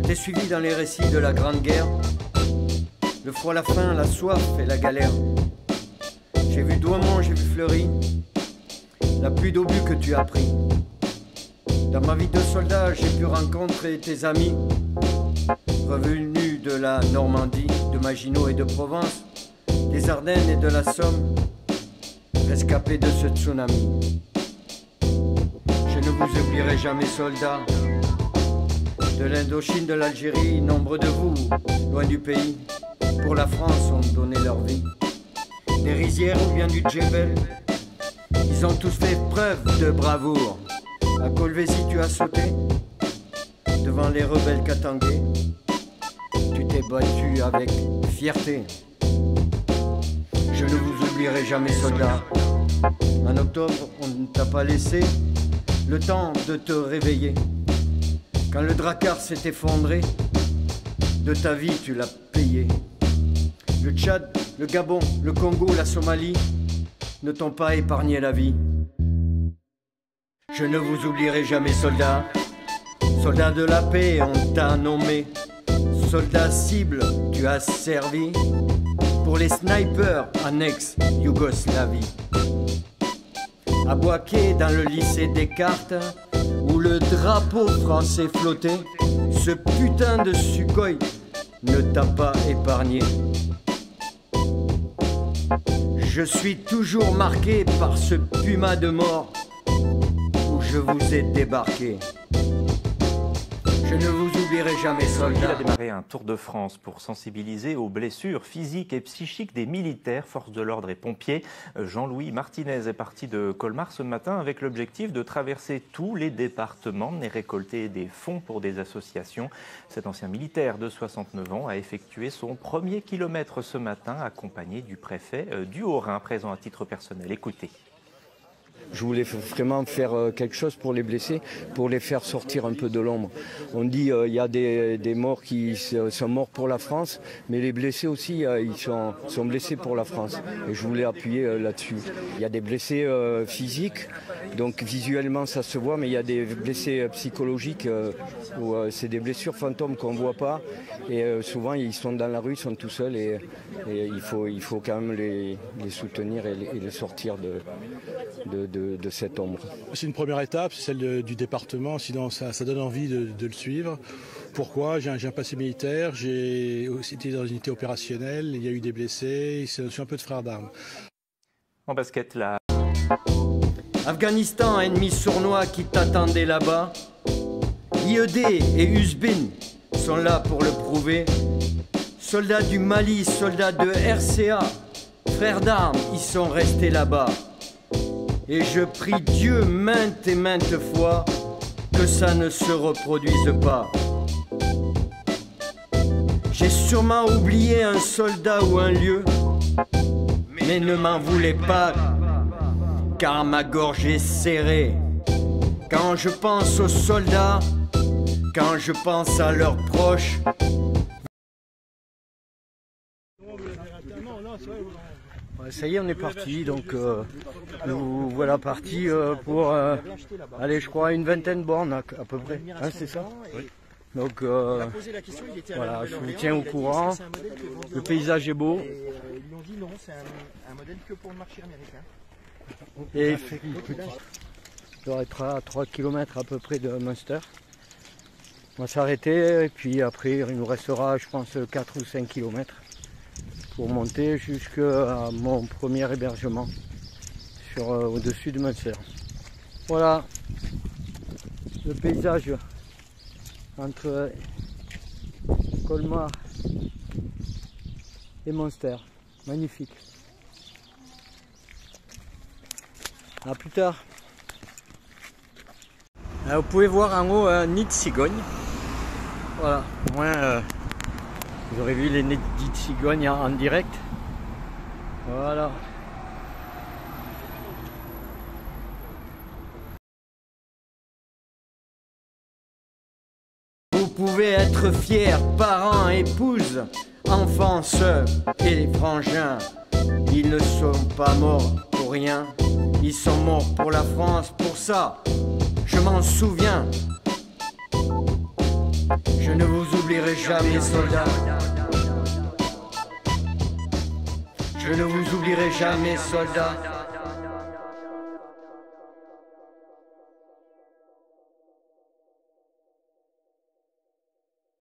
t'ai suivi dans les récits de la Grande Guerre, le froid, la faim, la soif et la galère. J'ai vu Douaumont, j'ai vu Fleury, la pluie d'obus que tu as pris. Dans ma vie de soldat, j'ai pu rencontrer tes amis, revenus de la Normandie, de Maginot et de Provence, des Ardennes et de la Somme, rescapés de ce tsunami. Je ne vous oublierai jamais, soldats, de l'Indochine, de l'Algérie, nombre de vous, loin du pays, pour la France ont donné leur vie. Des rizières ou bien du Djebel, ils ont tous fait preuve de bravoure. À Colvézi tu as sauté, devant les rebelles katangais, tu t'es battu avec fierté. Je ne vous oublierai jamais, soldats. En octobre, on ne t'a pas laissé le temps de te réveiller. Quand le Drakkar s'est effondré, de ta vie tu l'as payé. Le Tchad, le Gabon, le Congo, la Somalie ne t'ont pas épargné la vie. Je ne vous oublierai jamais, soldats. Soldats de la paix, on t'a nommé. Soldats cible, tu as servi pour les snipers en ex-Yougoslavie. À Boaké, dans le lycée Descartes, où le drapeau français flottait, ce putain de Sukhoi ne t'a pas épargné. Je suis toujours marqué par ce puma de mort où je vous ai débarqué. Je ne vous oublierai jamais, soldats. Il a démarré un tour de France pour sensibiliser aux blessures physiques et psychiques des militaires, forces de l'ordre et pompiers. Jean-Louis Martinez est parti de Colmar ce matin avec l'objectif de traverser tous les départements et récolter des fonds pour des associations. Cet ancien militaire de 69 ans a effectué son premier kilomètre ce matin, accompagné du préfet du Haut-Rhin, présent à titre personnel. Écoutez. Je voulais vraiment faire quelque chose pour les blessés, pour les faire sortir un peu de l'ombre. On dit il y a des morts qui sont morts pour la France, mais les blessés aussi, ils sont blessés pour la France. Et je voulais appuyer là-dessus. Il y a des blessés physiques, donc visuellement ça se voit, mais il y a des blessés psychologiques où c'est des blessures fantômes qu'on ne voit pas. Et souvent ils sont dans la rue, ils sont tout seuls et il faut quand même les soutenir et les sortir de cette ombre. C'est une première étape, c'est celle du département, sinon ça donne envie de le suivre. Pourquoi? J'ai un passé militaire, j'ai aussi été dans une unité opérationnelle, il y a eu des blessés, je suis un peu de frère d'armes. En basket, là. Afghanistan, ennemi sournois qui t'attendait là-bas. IED et Uzbin sont là pour le prouver. Soldats du Mali, soldats de RCA, frères d'armes, ils sont restés là-bas. Et je prie Dieu maintes et maintes fois que ça ne se reproduise pas. J'ai sûrement oublié un soldat ou un lieu, mais ne m'en voulez pas, car ma gorge est serrée. Quand je pense aux soldats, quand je pense à leurs proches. Ça y est, on est parti, donc nous voilà partis pour, allez, je crois, une vingtaine de bornes à peu près, hein, c'est ça? Oui. Donc voilà, je vous tiens au courant, le paysage est beau. Ils l'ont dit non, c'est un modèle que pour le marché américain. Et il doit être à 3 km à peu près de Münster. On va s'arrêter et puis après il nous restera, je pense, 4 ou 5 km. Pour monter jusqu'à mon premier hébergement au-dessus de Münster. Voilà le paysage entre Colmar et Münster. Magnifique. A plus tard. Vous pouvez voir en haut un nid de cigogne. Voilà, au moins vous aurez vu les nids de cigogne en direct. Voilà. Vous pouvez être fiers, parents, épouses, enfants, sœurs et frangins. Ils ne sont pas morts pour rien. Ils sont morts pour la France, pour ça, je m'en souviens. Je ne vous oublie oublierai jamais, soldats. Je ne vous oublierai jamais, soldats.